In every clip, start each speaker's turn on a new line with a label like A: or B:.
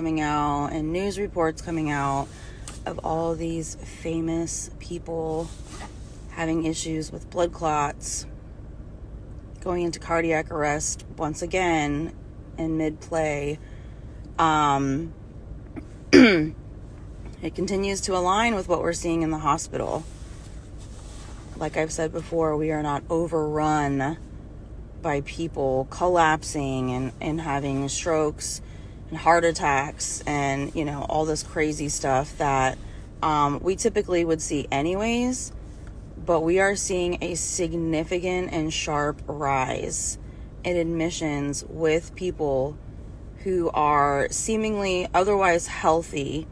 A: coming out and news reports coming out of all these famous people having issues with blood clots, going into cardiac arrest once again in mid-play. It continues to align with what we're seeing in the hospital. Like I've said before, we are not overrun by people collapsing and having strokes and heart attacks and, all this crazy stuff that we typically would see anyways. But we are seeing a significant and sharp rise in admissions with people who are seemingly otherwise healthy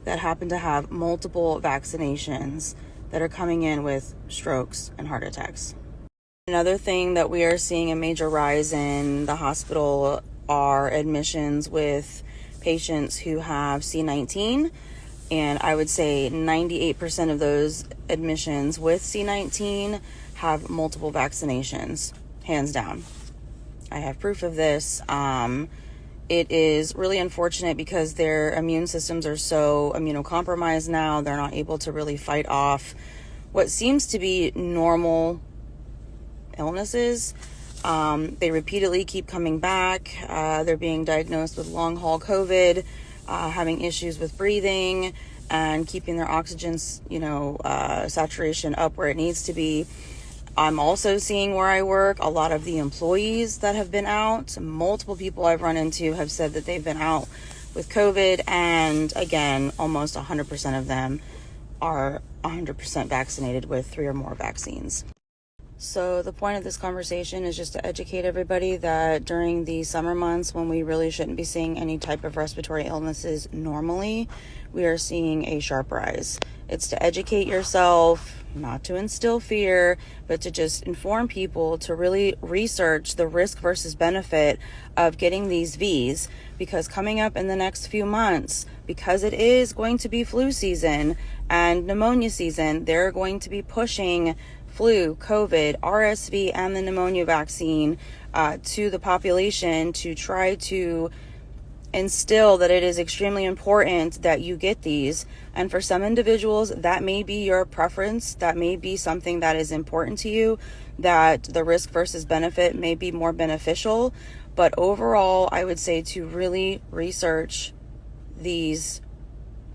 A: that happen to have multiple vaccinations that are coming in with strokes and heart attacks. Another thing that we are seeing a major rise in the hospital are admissions with patients who have C19. And I would say 98% of those admissions with C19 have multiple vaccinations, hands down. I have proof of this. It is really unfortunate because their immune systems are so immunocompromised now. They're not able to really fight off what seems to be normal illnesses. They repeatedly keep coming back. They're being diagnosed with long haul COVID, having issues with breathing and keeping their oxygen, saturation up where it needs to be. I'm also seeing where I work, a lot of the employees that have been out. Multiple people I've run into have said that they've been out with COVID. And again, almost 100% of them are 100% vaccinated with 3 or more vaccines. So the point of this conversation is just to educate everybody that during the summer months when we really shouldn't be seeing any type of respiratory illnesses normally, we are seeing a sharp rise. It's to educate yourself, not to instill fear, but to just inform people to really research the risk versus benefit of getting these Vs, because coming up in the next few months, because it is going to be flu season and pneumonia season, they're going to be pushing flu, COVID, RSV, and the pneumonia vaccine to the population to try to instill that it is extremely important that you get these. And for some individuals, that may be your preference. That may be something that is important to you, that the risk versus benefit may be more beneficial. But overall, I would say to really research these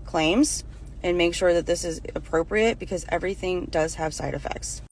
A: claims and make sure that this is appropriate, because everything does have side effects.